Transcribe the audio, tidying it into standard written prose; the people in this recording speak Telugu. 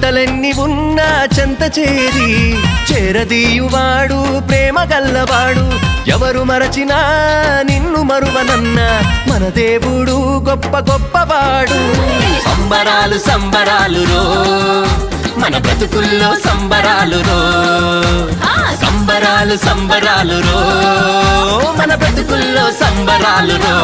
చింతలెన్ని ఉన్నా చెంత చేరి చేరదీయువాడు ప్రేమ గల్లవాడు. ఎవరు మరచినా నిన్ను మరువనన్న మన దేవుడు గొప్ప గొప్పవాడు. సంబరాలు సంబరాలు రో మన బ్రతుకుల్లో సంబరాలు రో, సంబరాలు సంబరాలు రో మన బ్రతుకుల్లో సంబరాలు రో.